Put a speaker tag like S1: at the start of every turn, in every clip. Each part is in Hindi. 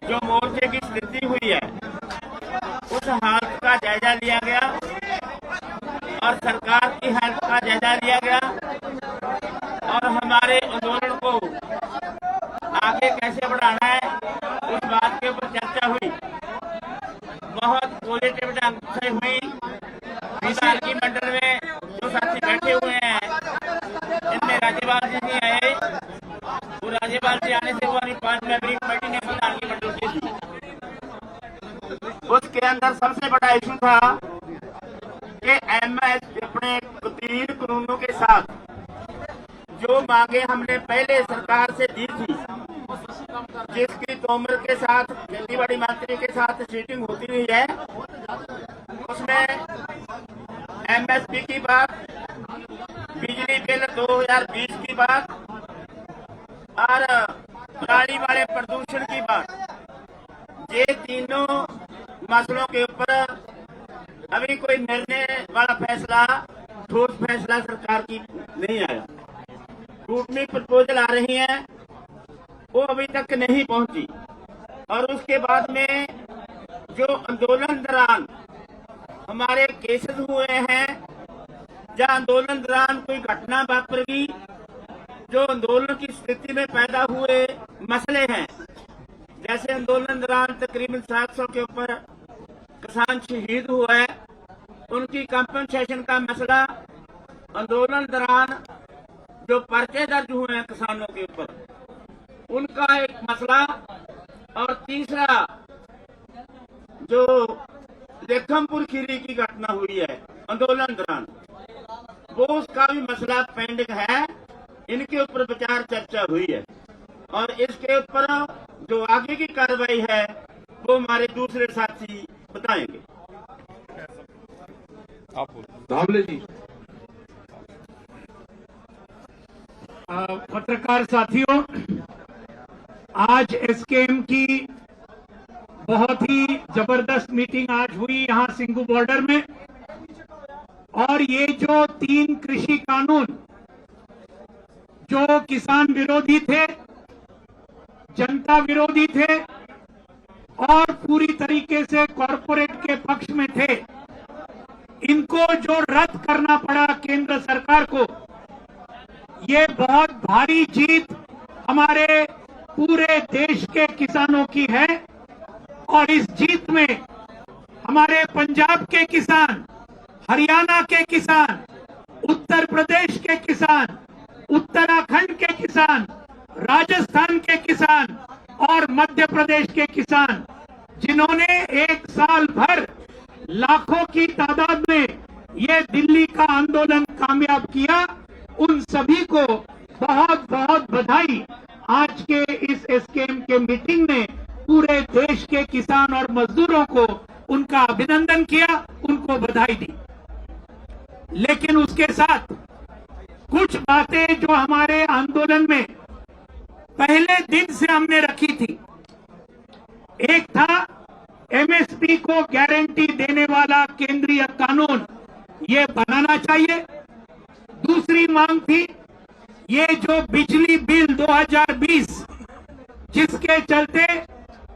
S1: जो मोर्चे की स्थिति हुई है उस हालत का जायजा लिया गया और सरकार की हालत का जायजा लिया गया और हमारे आंदोलन को आगे कैसे बढ़ाना है उस बात के ऊपर चर्चा हुई। बहुत पॉजिटिव ढंग से हुई। विधायकी मंडल में जो साथी बैठे हुए हैं इनमें राज्यपाल जी नहीं आए, वो राज्यपाल जी आने से वो 5 मेंबरी कमेटी ने विधायकी मंडल की थी। उसके अंदर सबसे बड़ा इशू था कि एमएसपी अपने 3 कानूनों के साथ जो मांगे हमने पहले सरकार से दी थी, जिसकी तोमर के साथ खेतीबाड़ी मंत्री के साथ सीटिंग होती रही है, उसमें एमएसपी की बात, बिजली बिल 2020 की बात और पराली वाले प्रदूषण की बात, ये तीनों मसलों के ऊपर अभी कोई निर्णय वाला फैसला, ठोस फैसला सरकार की नहीं आया। टूटनी प्रपोजल आ रही है, वो अभी तक नहीं पहुंची। और उसके बाद में जो आंदोलन दौरान हमारे केसेस हुए हैं, जहां आंदोलन दौरान कोई घटना वापरी, जो आंदोलन की स्थिति में पैदा हुए मसले हैं, जैसे आंदोलन दौरान तकरीबन 700 के ऊपर किसान शहीद हुआ है, उनकी कंपनसेशन का मसला, आंदोलन दौरान जो पर्चे दर्ज हुए हैं किसानों के ऊपर, उनका एक मसला, और तीसरा जो लेखमपुर खीरी की घटना हुई है आंदोलन दौरान, वो उसका भी मसला पेंडिंग है। इनके ऊपर विचार चर्चा हुई है और इसके ऊपर जो आगे की कार्रवाई है वो हमारे दूसरे साथी बताएंगे।
S2: धावले जी।
S3: पत्रकार साथियों, आज एसकेएम की बहुत ही जबरदस्त मीटिंग आज हुई यहाँ सिंघू बॉर्डर में, और ये जो 3 कृषि कानून जो किसान विरोधी थे, जनता विरोधी थे और पूरी तरीके से कॉरपोरेट के पक्ष में थे, इनको जो रद्द करना पड़ा केंद्र सरकार को, ये बहुत भारी जीत हमारे पूरे देश के किसानों की है। और इस जीत में हमारे पंजाब के किसान, हरियाणा के किसान, उत्तर प्रदेश के किसान, उत्तराखंड के किसान, राजस्थान के किसान और मध्य प्रदेश के किसान, जिन्होंने 1 साल भर लाखों की तादाद में ये दिल्ली का आंदोलन कामयाब किया, उन सभी को बहुत बहुत बधाई। आज के इस एसकेएम के मीटिंग ने पूरे देश के किसान और मजदूरों को उनका अभिनंदन किया, उनको बधाई दी। लेकिन उसके साथ कुछ बातें जो हमारे आंदोलन में पहले दिन से हमने रखी थी, एक था एमएसपी को गारंटी देने वाला केंद्रीय कानून ये बनाना चाहिए। दूसरी मांग थी ये जो बिजली बिल 2020, जिसके चलते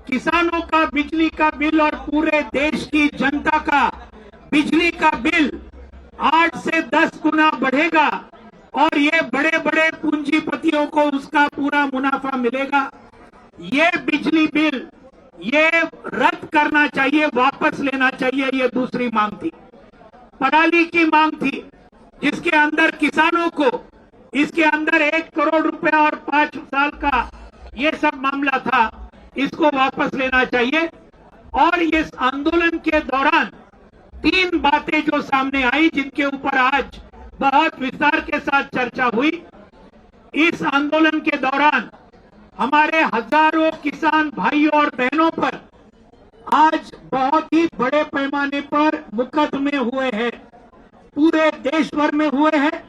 S3: किसानों का बिजली का बिल और पूरे देश की जनता का बिजली का बिल 8 से 10 गुना बढ़ेगा और ये बड़े बड़े पूंजीपतियों को उसका पूरा मुनाफा मिलेगा। ये बिजली बिल ये रद्द करना चाहिए, वापस लेना चाहिए, ये दूसरी मांग थी। पराली की मांग थी, जिसके अंदर किसानों को इसके अंदर 1 करोड़ रुपया और 5 साल का ये सब मामला था, इसको वापस लेना चाहिए। और इस आंदोलन के दौरान 3 बातें जो सामने आई, जिनके ऊपर आज बहुत विस्तार के साथ चर्चा हुई। इस आंदोलन के दौरान हमारे हजारों किसान भाइयों और बहनों पर आज बहुत ही बड़े पैमाने पर मुकदमे हुए हैं, पूरे देश भर में हुए हैं।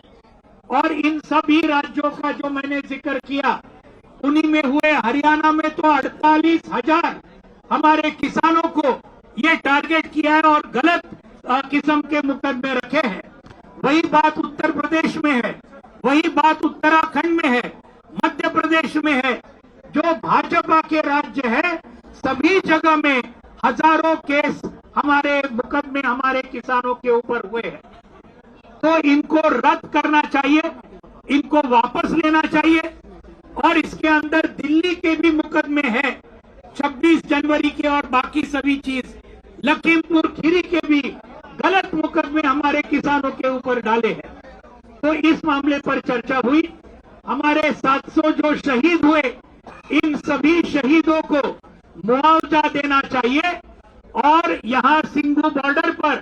S3: और इन सभी राज्यों का जो मैंने जिक्र किया, उन्हीं में हुए। हरियाणा में तो 48,000 हमारे किसानों को ये टारगेट किया है और गलत किस्म के मुकदमे रखे हैं। वही बात उत्तर प्रदेश में है, वही बात उत्तराखंड में है, मध्य प्रदेश में है। जो भाजपा के राज्य है, सभी जगह में हजारों केस हमारे मुकदमे हमारे किसानों के ऊपर हुए हैं। तो इनको रद्द करना चाहिए, इनको वापस लेना चाहिए। और इसके अंदर दिल्ली के भी मुकदमे हैं, 26 जनवरी के और बाकी सभी चीज, लखीमपुर खीरी के भी गलत मुकदमे हमारे किसानों के ऊपर डाले हैं। तो इस मामले पर चर्चा हुई। हमारे 700 जो शहीद हुए, इन सभी शहीदों को मुआवजा देना चाहिए और यहां सिंघू बॉर्डर पर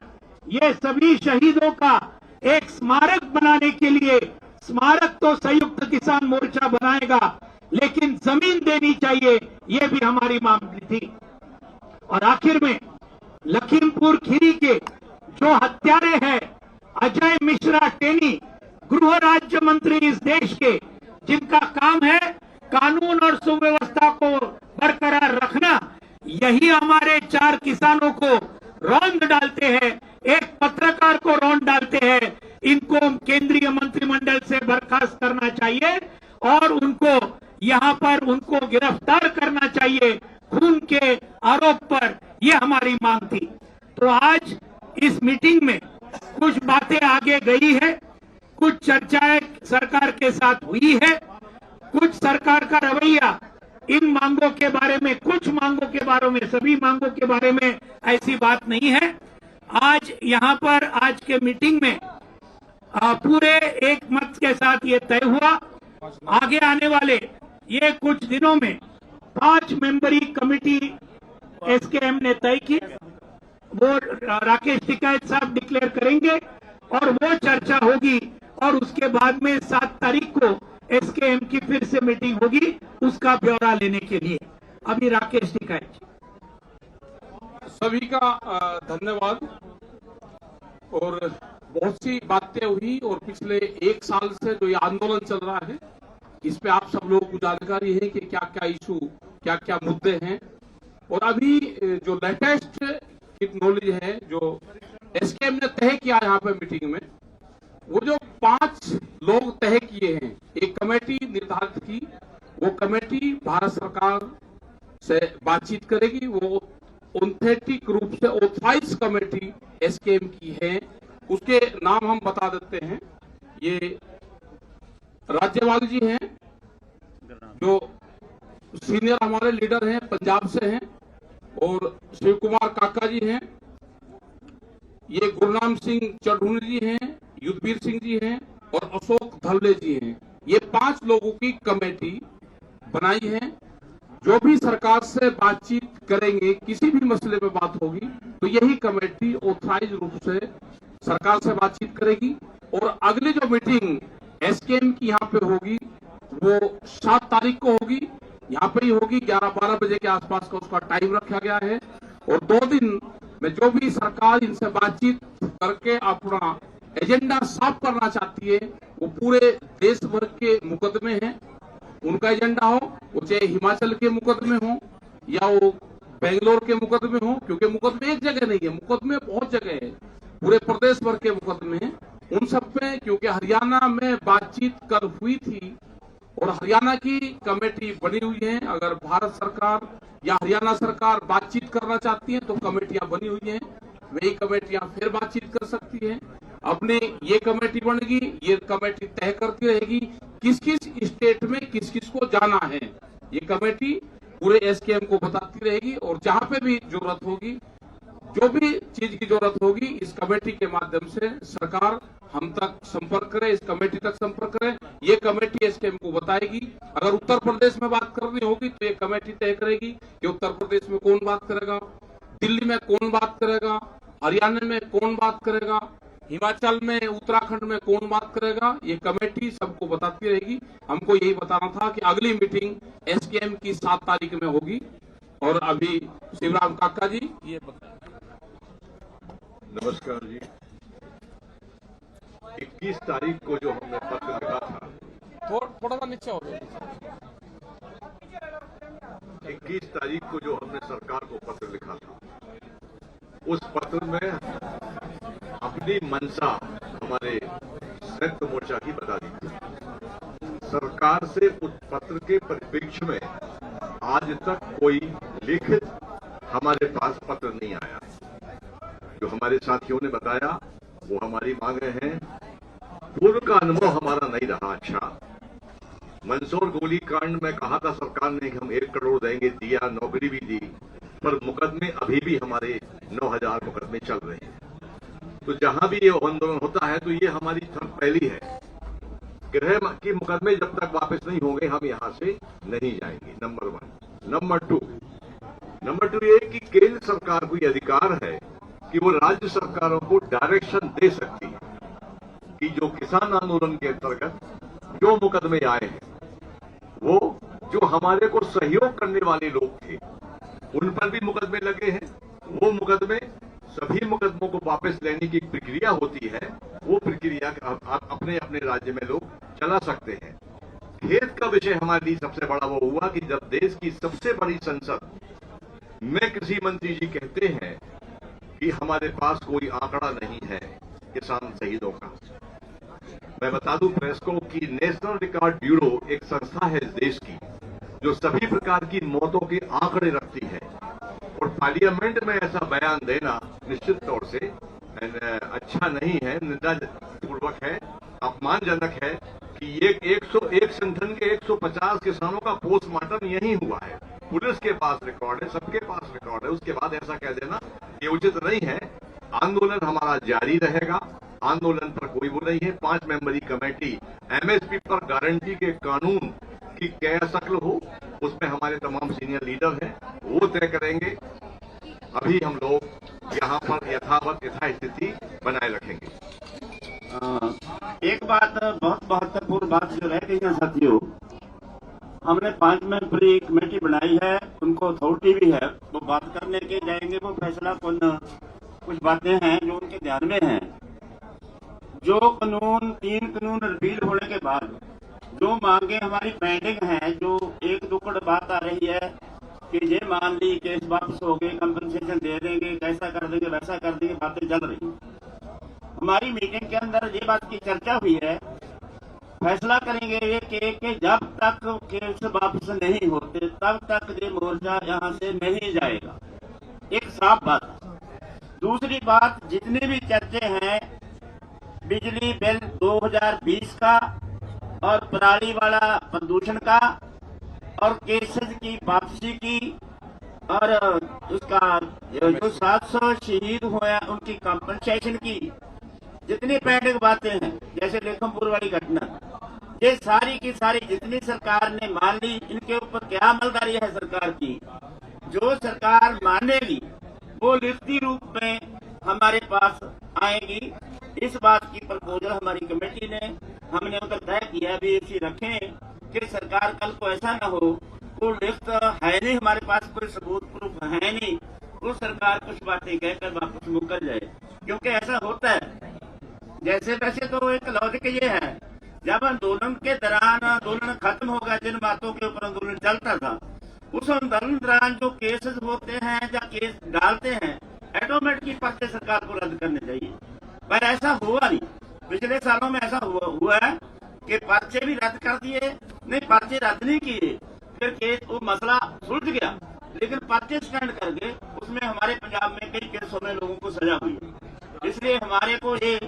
S3: ये सभी शहीदों का एक स्मारक बनाने के लिए, स्मारक तो संयुक्त किसान मोर्चा बनाएगा, लेकिन जमीन देनी चाहिए, ये भी हमारी मांग थी। और आखिर में लखीमपुर खीरी के जो हत्यारे हैं, अजय मिश्रा टेनी, गृह राज्य मंत्री इस देश के, जिनका काम है कानून और सुव्यवस्था को बरकरार रखना, यही हमारे 4 किसानों को रौंद डालते हैं, एक पत्रकार को रौंद डालते हैं। इनको केंद्रीय मंत्रिमंडल से बर्खास्त करना चाहिए और उनको यहां पर उनको गिरफ्तार करना चाहिए खून के आरोप पर। यह हमारी मांग थी। तो आज इस मीटिंग में कुछ बातें आगे गई है, कुछ चर्चाएं सरकार के साथ हुई है, कुछ सरकार का रवैया इन मांगों के बारे में, कुछ मांगों के बारे में, सभी मांगों के बारे में ऐसी बात नहीं है। आज यहां पर आज के मीटिंग में पूरे एक मत के साथ ये तय हुआ। आगे आने वाले ये कुछ दिनों में 5 मेंबरी कमेटी एसकेएम ने तय की, वो राकेश टिकैत साहब डिक्लेयर करेंगे और वो चर्चा होगी और उसके बाद में 7 तारीख को एसकेएम की फिर से मीटिंग होगी उसका ब्यौरा लेने के लिए। अभी राकेश टिकैत जी।
S2: सभी का धन्यवाद। और बहुत सी बातें हुई और पिछले 1 साल से जो ये आंदोलन चल रहा है, इस पे आप सब लोगों को जानकारी है कि क्या क्या इशू, क्या क्या मुद्दे हैं। और अभी जो लेटेस्ट नॉलेज है जो एसकेएम ने तय किया यहाँ पे मीटिंग में, वो जो 5 लोग तय किए हैं, एक कमेटी निर्धारित की, वो कमेटी भारत सरकार से बातचीत करेगी। वो ऑथेंटिक रूप से ऑथराइज कमेटी एसकेएम की है, उसके नाम हम बता देते हैं। ये राज्यपाल जी हैं, जो सीनियर हमारे लीडर हैं, पंजाब से हैं, और शिव कुमार काका जी हैं, ये गुरनाम सिंह चढ़ूनी जी हैं, युद्धवीर सिंह जी हैं और अशोक धवले जी हैं। ये 5 लोगों की कमेटी बनाई है। जो भी सरकार से बातचीत करेंगे, किसी भी मसले में बात होगी, तो यही कमेटी ऑथराइज रूप से सरकार से बातचीत करेगी। और अगली जो मीटिंग एसकेएम की यहाँ पे होगी, वो 7 तारीख को होगी, यहाँ पे ही होगी। 11-12 बजे के आसपास का उसका टाइम रखा गया है। और 2 दिन में जो भी सरकार इनसे बातचीत करके अपना एजेंडा साफ करना चाहती है, वो पूरे देश भर के मुकदमे हैं, उनका एजेंडा हो, वो चाहे हिमाचल के मुकदमे हो या वो बेंगलोर के मुकदमे हो, क्योंकि मुकदमे एक जगह नहीं है, मुकदमे बहुत जगह है, पूरे प्रदेश भर के मुकदमे हैं। उन सब पे, क्योंकि हरियाणा में बातचीत कल हुई थी और हरियाणा की कमेटी बनी हुई है। अगर भारत सरकार या हरियाणा सरकार बातचीत करना चाहती है तो कमेटियां बनी हुई हैं, वही कमेटियां फिर बातचीत कर सकती है। अपनी ये कमेटी बनेगी, ये कमेटी तय करती रहेगी किस किस स्टेट में किस किस को जाना है, ये कमेटी पूरे एसकेएम को बताती रहेगी। और जहां पे भी जरूरत होगी, जो भी चीज की जरूरत होगी, इस कमेटी के माध्यम से सरकार हम तक संपर्क करे, इस कमेटी तक संपर्क करे, ये कमेटी एसकेएम को बताएगी। अगर उत्तर प्रदेश में बात करनी होगी तो ये कमेटी तय करेगी कि उत्तर प्रदेश में कौन बात करेगा, दिल्ली में कौन बात करेगा, हरियाणा में कौन बात करेगा, हिमाचल में, उत्तराखंड में कौन बात करेगा, ये कमेटी सबको बताती रहेगी। हमको यही बताना था कि अगली मीटिंग एसकेएम की 7 तारीख में होगी। और अभी शिवराम काका जी ये बताएं।
S4: नमस्कार जी। 21 तारीख को जो हमने पत्र लिखा था,
S2: थोड़ा सा नीचे हो गया।
S4: 21 तारीख को जो हमने सरकार को पत्र लिखा था, उस पत्र में अपनी मंशा हमारे संयुक्त मोर्चा की बता दी थी। सरकार से उस पत्र के परिप्रेक्ष्य में आज तक कोई लिखित हमारे पास पत्र नहीं आया। जो हमारे साथियों ने बताया वो हमारी मांगे हैं। पूर्व का अनुभव हमारा नहीं रहा अच्छा। मंदसौर गोलीकांड में कहा था सरकार ने कि हम 1 करोड़ देंगे, दिया, नौकरी भी दी, पर मुकदमे अभी भी हमारे 9000 मुकदमे चल रहे हैं। तो जहां भी ये आंदोलन होता है तो ये हमारी पहली है, गृह के मुकदमे जब तक वापस नहीं होंगे हम यहां से नहीं जाएंगे, नंबर 1। नंबर टू ये कि केंद्र सरकार को ये अधिकार है कि वो राज्य सरकारों को डायरेक्शन दे सकती है कि जो किसान आंदोलन के अंतर्गत जो मुकदमे आए हैं, वो जो हमारे को सहयोग करने वाले लोग थे उन पर भी मुकदमे लगे हैं, वो मुकदमे सभी मुकदमों को वापस लेने की प्रक्रिया होती है, वो प्रक्रिया अपने अपने राज्य में लोग चला सकते हैं। खेद का विषय हमारे लिए सबसे बड़ा वो हुआ कि जब देश की सबसे बड़ी संसद में कृषि मंत्री जी कहते हैं कि हमारे पास कोई आंकड़ा नहीं है किसान शहीदों का। मैं बता दूं प्रेस को कि नेशनल रिकॉर्ड ब्यूरो एक संस्था है इस देश की जो सभी प्रकार की मौतों के आंकड़े रखती है, और पार्लियामेंट में ऐसा बयान देना निश्चित तौर से अच्छा नहीं है, निंदापूर्वक है, अपमानजनक है कि ये 101 संगठन के 150 किसानों का पोस्टमार्टम यही हुआ है। पुलिस के पास रिकॉर्ड है, सबके पास रिकॉर्ड है, उसके बाद ऐसा कह देना ये उचित नहीं है। आंदोलन हमारा जारी रहेगा, आंदोलन पर कोई वो नहीं है। 5 मेंबरी कमेटी एमएसपी पर गारंटी के कानून की क्या शक्ल हो उसमें हमारे तमाम सीनियर लीडर हैं, वो तय करेंगे। अभी हम लोग यहाँ पर यथास्थिति बनाए रखेंगे।
S1: एक बात बहुत महत्वपूर्ण बात जो रह गई है साथियों, हमने 5 मेंबरी कमेटी बनाई है, उनको अथॉरिटी भी है, वो बात करने के जाएंगे, वो फैसला कुछ बातें हैं जो उनके ध्यान में हैं। जो कानून 3 कानून रिपील होने के बाद जो मांगे हमारी पेंडिंग हैं, जो एक दुकड़ बात आ रही है कि ये मान ली केस वापस हो गए, कंपनसेशन दे देंगे, कैसा कर देंगे, वैसा कर देंगे, बातें चल रही। हमारी मीटिंग के अंदर ये बात की चर्चा हुई है, फैसला करेंगे ये कि जब तक केस वापस नहीं होते तब तक ये मोर्चा यहाँ से नहीं जाएगा। एक साफ बात। दूसरी बात, जितने भी चर्चे हैं बिजली बिल 2020 का और पराली वाला प्रदूषण का और केसेस की वापसी की और उसका जो 700 शहीद हुए उनकी कंपनसेशन की, जितनी पेंडिंग बातें हैं जैसे लेखमपुर वाली घटना, ये सारी की सारी जितनी सरकार ने मान ली, इनके ऊपर क्या अमलदारी है सरकार की, जो सरकार मानेगी वो लिखती रूप में हमारे पास आएगी। इस बात की प्रपोजल हमारी कमेटी ने हमने उधर तय किया भी ऐसी रखें कि सरकार कल को ऐसा न हो, वो लिस्ट है नहीं हमारे पास, कोई सबूत प्रूफ है नहीं, वो सरकार कुछ बातें कहकर वापस मुकर जाए, क्योंकि ऐसा होता है। जैसे वैसे तो एक लॉजिक ये है, जब आंदोलन के दौरान आंदोलन खत्म होगा, जिन बातों के ऊपर आंदोलन चलता था, उस आंदोलन दौरान जो केसेस होते हैं या केस डालते हैं, ऑटोमेटिक पर्चे सरकार को रद्द करने चाहिए, पर ऐसा हुआ नहीं। पिछले सालों में ऐसा हुआ है कि पर्चे भी रद्द कर दिए, नहीं पर्चे रद्द नहीं किए, फिर केस वो मसला सुलझ गया, लेकिन पर्चे स्टैंड कर गए, उसमें हमारे पंजाब में कई केसों में लोगों को सजा हुई। इसलिए हमारे को ये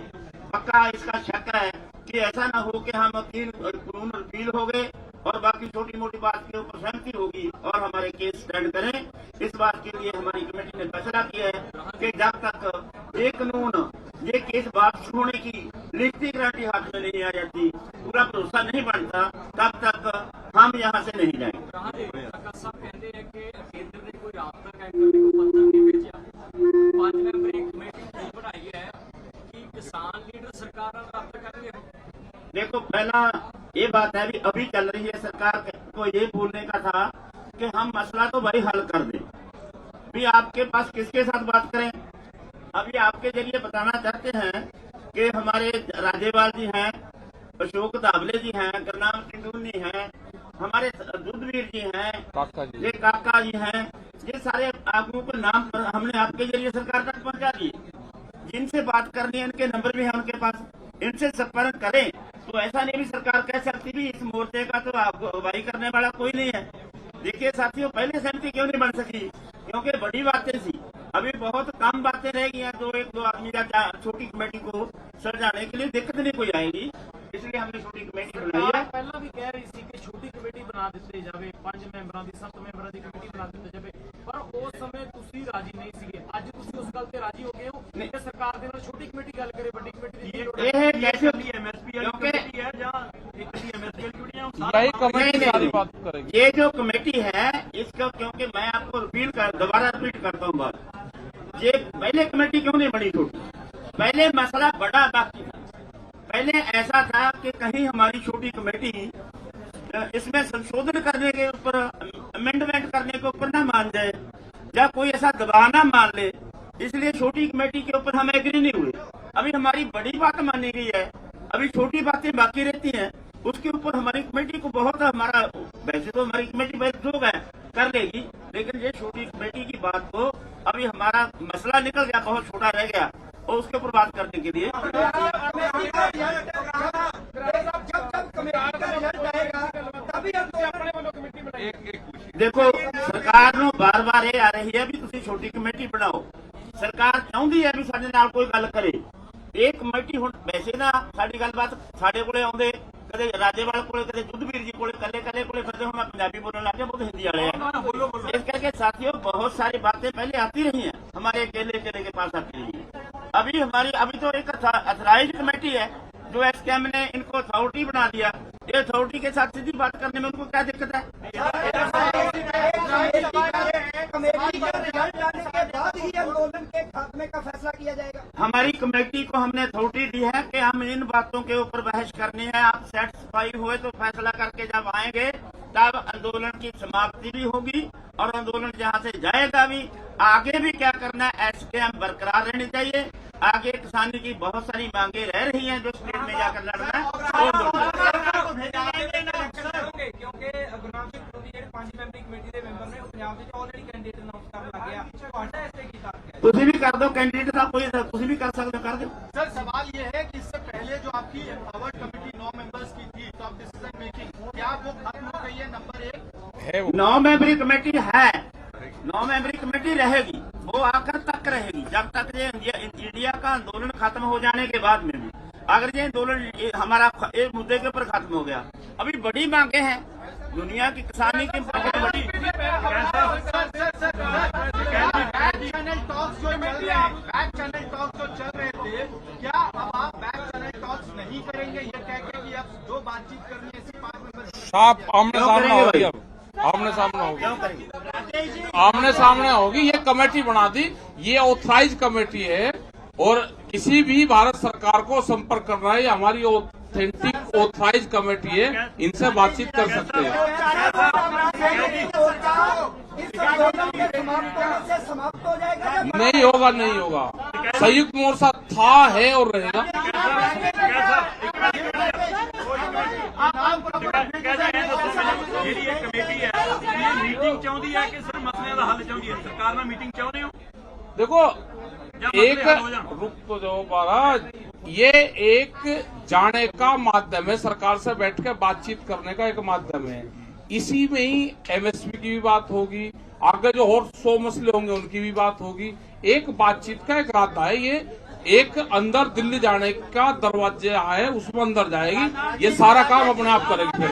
S1: पक्का इसका शक है कि ऐसा न हो कि हम 3 कानून रिपील हो गए और बाकी छोटी मोटी बात के ऊपर सहमति होगी और हमारे केस स्टैंड करें। इस बात के लिए हमारी कमेटी ने फैसला किया है कि जब तक ये कानून ये केस वापस होने की लिखती गारंटी हाथ में नहीं आ जाती, पूरा भरोसा नहीं बनता, तब तक हम यहाँ से नहीं जाएंगे। देखो, पहला ये बात है अभी चल रही है, सरकार को ये बोलने का था कि हम मसला तो भाई हल कर दें, भी आपके पास किसके साथ बात करें। अभी आपके जरिए बताना चाहते हैं कि हमारे राजेवाल जी हैं, अशोक दावले जी हैं, गुरनाम सिंह धूनी हैं, हमारे दुधवीर जी हैं, ये काका जी हैं, ये सारे आगुओं के नाम हमने आपके जरिए सरकार तक पहुंचा दिए। जिनसे बात करनी है इनके नंबर भी है उनके पास, इनसे संपर्क करें। तो ऐसा नहीं भी सरकार कह सकती भी इस मोर्चे का तो आपको अगुवाई करने वाला कोई नहीं है, देखिए साथियों, पहले समिति क्यों नहीं बन सकी? क्योंकि बड़ी बातें थी, अभी बहुत कम बातें रह गई हैं। जो एक दो आदमी का छोटी कमेटी को सजाने के लिए दिक्कत नहीं कोई आएगी, इसलिए हमने छोटी कमेटी बनाई है।
S5: ਪਹਿਲਾਂ ਵੀ ਕਹਿ ਰਹੀ ਸੀ ਕਿ ਛੋਟੀ ਕਮੇਟੀ ਬਣਾ ਦਿੱਤੀ ਜਾਵੇ, 5 ਮੈਂਬਰਾਂ ਦੀ 7 ਮੈਂਬਰਾਂ ਦੀ ਕਮੇਟੀ ਬਣਾ ਦਿੱਤੀ ਜਾਵੇ, ਪਰ ਉਸ ਸਮੇਂ ਤੁਸੀਂ ਰਾਜੀ ਨਹੀਂ ਸੀਗੇ। ਅੱਜ ਤੁਸੀਂ ਉਸ ਗੱਲ ਤੇ ਰਾਜੀ ਹੋ ਗਏ ਹੋ ਕਿ ਸਰਕਾਰ ਦੇ ਨਾਲ ਛੋਟੀ ਕਮੇਟੀ ਗੱਲ ਕਰੇ, ਵੱਡੀ ਕਮੇਟੀ ਦੀ ਲੋੜ
S1: ਇਹ कैसे
S5: ਐਮਐਸਪੀ ਵਾਲੀ ਕਮੇਟੀ ਹੈ ਜਾਂ ਇੱਕ ਦੀ एमएसपी वाली कमेटी है?
S2: यही कमेटी सारी बात करेगी।
S1: ये जो कमेटी है इसका, क्योंकि मैं आपको दोबारा रिपीट करता हूँ बात, ये पहले कमेटी क्यों नहीं बनी छोटी? पहले मसला बड़ा बाकी था। पहले ऐसा था कि कहीं हमारी छोटी कमेटी इसमें संशोधन करने के ऊपर, अमेंडमेंट करने के ऊपर ना मान जाए या कोई ऐसा दबाव ना मान ले, इसलिए छोटी कमेटी के ऊपर हम एग्री नहीं हुए। अभी हमारी बड़ी बात मानी गई है, अभी छोटी बातें बाकी रहती हैं, उसके ऊपर हमारी कमेटी को बहुत, हमारा वैसे तो हमारी कमेटी बहुत जो है कर लेगी, लेकिन ये छोटी कमेटी की बात को अभी हमारा मसला निकल गया, बहुत छोटा रह गया, और उसके ऊपर बात करने के लिए देखो सरकार ਨੂੰ ਬਾਰ-ਬਾਰ ਇਹ ਆ ਰਹੀ ਹੈ ਵੀ ਤੁਸੀਂ ਛੋਟੀ ਕਮੇਟੀ ਬਣਾਓ। ਸਰਕਾਰ ਚਾਹੁੰਦੀ ਹੈ ਵੀ ਸਾਡੇ ਨਾਲ ਕੋਈ ਗੱਲ ਕਰੇ। ਇਹ ਕਮੇਟੀ ਹੁਣ ਵੈਸੇ ਨਾ ਸਾਡੀ ਗੱਲਬਾਤ ਸਾਡੇ ਕੋਲੇ ਆਉਂਦੇ, ਕਦੇ ਰਾਜੇਵਾਲ ਕੋਲੇ, ਕਦੇ ਜੁੱਧਵੀਰ ਜੀ ਕੋਲੇ, ਕੱਲੇ ਕੋਲੇ ਫਿਰਦੇ। ਹੁਣ मैं पंजाबी बोलने लग गया, बहुत हिंदी वाले हैं। इस करके साथियों बहुत सारी बातें पहले आती रही हैं, हमारे अकेले के पास आती रही है। अभी तो एक अथराइज कमेटी है जो एसकेएम ने इनको अथॉरिटी बना दिया। ये अथॉरिटी के साथ सीधी बात करने में उनको क्या दिक्कत है? हमारी कमेटी को हमने अथॉरिटी दी है कि हम इन बातों के ऊपर बहस करनी है। आप सेटिस्फाई हुए तो फैसला करके जब आएंगे तब आंदोलन की समाप्ति भी होगी और आंदोलन जहाँ से जाएगा भी। आगे भी क्या करना है, एसकेएम बरकरार रहनी चाहिए। आगे किसानी की बहुत सारी मांगे रह रही हैं जो स्टेट में जाकर लड़ना है।
S5: क्योंकि गुरनाम सिंह विरोधी ਜਿਹੜੇ 5 ਮੈਂਬਰੀ ਕਮੇਟੀ ਦੇ ਮੈਂਬਰ ਨੇ ਉਹ ਪੰਜਾਬ ਵਿੱਚ ਆਲਰੇਡੀ ਕੈਂਡੀਡੇਟ ਅਨਾਉਂਸ ਕਰਨ ਲੱਗ ਗਿਆ। ਤੁਹਾਡਾ ਇਸ ਤੇ ਕੀ ਤਾਕਤ ਹੈ?
S1: ਤੁਸੀਂ ਵੀ ਕਰ ਦਿਓ कैंडिडेट का कोई, ਤੁਸੀਂ भी कर सकते हो, कर दो।
S6: सर सवाल ये है कि इससे पहले जो आपकी एम्पावर्ड कमेटी 9 मेंबर्स की थी, तो आप डिसीजन मेकिंग, क्या वो खत्म हो गई है? नंबर 1
S2: है वो
S1: 9 मेंबरी कमेटी है, 9 मेंबरी कमेटी रहेगी, वो आखिर तक रहेगी जब तक ये इंडिया का आंदोलन खत्म हो जाने के बाद में भी। अगर ये आंदोलन हमारा एक मुद्दे के ऊपर खत्म हो गया, अभी बड़ी मांगे हैं दुनिया की किसानी की बहुत बड़ी।
S6: चैनल टॉक्स जो चल रहे हैं, बैक चैनल टॉक्स जो चल रहे थे, क्या अब आप बैक चैनल टॉक्स नहीं करेंगे ये कह के कि अब जो बातचीत करनी है सिर्फ 5 मेंबर?
S2: साफ आमने
S1: क्यों
S2: सामने
S1: करेंगे
S2: होगी,
S1: भाई?
S2: अब आमने सामने होगी,
S1: क्यों करेंगे?
S2: आमने सामने होगी। ये कमेटी बना दी, ये ऑथराइज कमेटी है और किसी भी भारत सरकार को संपर्क करना है, हमारी ऑथेंटिक ऑथराइज कमेटी है, इनसे बातचीत कर सकते हैं। नहीं होगा, नहीं होगा। संयुक्त मोर्चा था, है और रहेगा।
S5: ਜਿਹੜੀ ਇਹ ਕਮੇਟੀ ਹੈ ਇਹ ਮੀਟਿੰਗ ਚਾਹੁੰਦੀ ਹੈ ਕਿ ਸਿਰਫ ਮਸਲਿਆਂ ਦਾ ਹੱਲ ਚਾਹੁੰਦੀ ਹੈ? ਸਰਕਾਰ ਨਾਲ ਮੀਟਿੰਗ ਚਾਹੁੰਦੇ ਹੋ?
S2: देखो एक रुक तो जाओ महाराज, ये एक जाने का माध्यम है, सरकार से बैठ के बातचीत करने का एक माध्यम है। इसी में ही एमएसपी की भी बात होगी, आगे जो और 100 मसले होंगे उनकी भी बात होगी। एक बातचीत का एक रास्ता है, ये एक अंदर दिल्ली जाने का दरवाजा है, उसमें अंदर जाएगी, ये सारा काम अपने आप करेगी।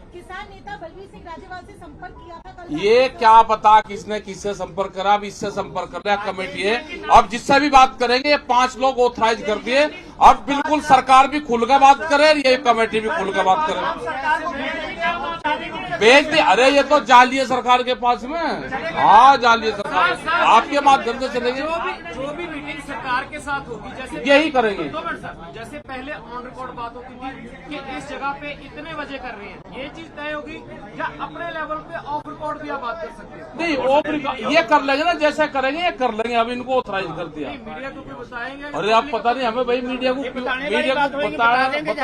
S7: किसान नेता बलवीर सिंह राजेवाल से संपर्क किया था कल।
S2: ये क्या पता किसने किससे संपर्क करा, अब इससे संपर्क कर रहा कमेटी है। अब जिससे भी बात करेंगे ये 5 लोग ऑथराइज कर दिए, अब बिल्कुल सरकार भी खुल कर बात करे, ये कमेटी भी खुल कर बात करे। भेज दी, अरे ये तो जाली है सरकार के पास में। हाँ जाली है सरकार, आपके माध्यम से चलेगी।
S5: जो भी मीटिंग सरकार के साथ होगी, जैसे
S2: यही करेंगे।
S5: 2 मिनट सर, जैसे पहले ऑन रिकॉर्ड बात होती थी कि इस जगह पे इतने बजे कर रहे हैं, ये चीज तय होगी या अपने लेवल पे ऑफ रिकॉर्ड भी आप बात कर सकते हैं?
S2: नहीं वो ये कर लेंगे ना, जैसे करेंगे ये कर लेंगे। अब इनको ऑथराइज कर दिया।
S5: मीडिया को भी बताएंगे?
S2: अरे आप पता नहीं हमें भाई, मीडिया को बता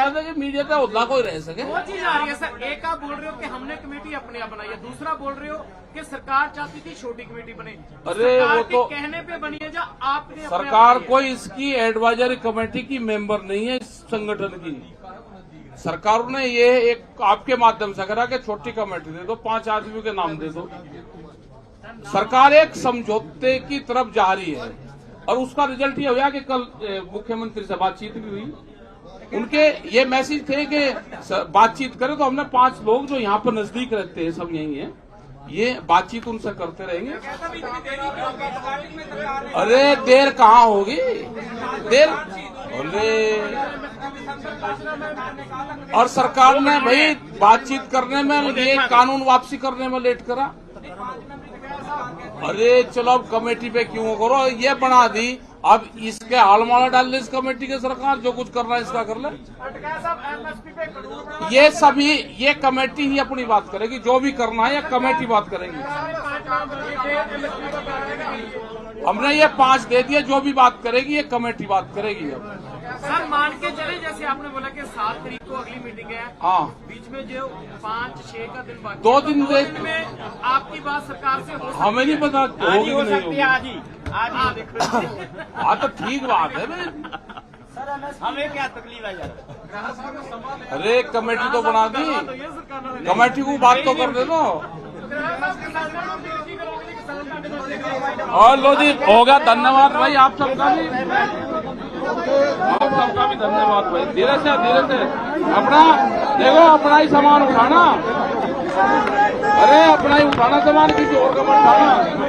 S2: देंगे, मीडिया का उतना कोई रह सके।
S5: वो चीज आ रही है सर, एक आप बोल रहे हो कि हमने कमेटी अपने आप बनाई है, दूसरा बोल रहे हो कि सरकार चाहती थी छोटी कमेटी बने।
S2: अरे
S5: सरकार
S2: वो
S5: के
S2: तो
S5: कहने पे बनी है या आपने अपने
S2: सरकार
S5: आप बनाई है?
S2: कोई इसकी एडवाइजरी कमेटी की मेंबर नहीं है इस संगठन की। सरकार ने ये एक आपके माध्यम से करा कि छोटी कमेटी दे दो, 5 आदमियों के नाम दे दो। सरकार एक समझौते की तरफ जा रही है और उसका रिजल्ट ये हुआ कि कल मुख्यमंत्री से बातचीत भी हुई। उनके ये मैसेज थे कि बातचीत करें, तो हमने 5 लोग जो यहाँ पर नजदीक रहते हैं, सब यही है, ये बातचीत उनसे करते रहेंगे। अरे देर कहाँ होगी, देर अरे और सरकार ने भाई बातचीत करने में, ये कानून वापसी करने में लेट करा। अरे चलो अब कमेटी पे क्यों करो, ये बना दी, अब इसके हालमाला डाल ले इस कमेटी के, सरकार जो कुछ करना है इसका कर ले। ये सभी, ये कमेटी ही अपनी बात करेगी, जो भी करना है ये कमेटी बात करेंगी। हमने ये 5 दे दिए, जो भी बात करेगी ये कमेटी बात करेगी। अब
S5: सर मान के चले, जैसे आपने बोला कि 7 तारीख को अगली मीटिंग है,
S2: हाँ,
S5: बीच में जो 5-6 का दिन बाकी,
S2: 2 दिन
S5: में आपकी बात सरकार से हो सकती
S2: हमें नहीं पता
S1: आज ही
S2: होगी
S1: हो
S2: कि नहीं
S1: सकती है,
S2: होगी।
S1: आज ही देखो।
S2: हाँ तो ठीक बात है भाई।
S1: हमें क्या तकलीफ है यार।
S2: अरे कमेटी तो बना दी, कमेटी को बात तो कर दे दो। और लो जी, हो गया, धन्यवाद भाई आप सबका भी, आप सबका भी धन्यवाद भाई। धीरे से अपना देखो, अपना ही सामान उठाना, अरे अपना ही उठाना सामान, किसी और का मत उठाना।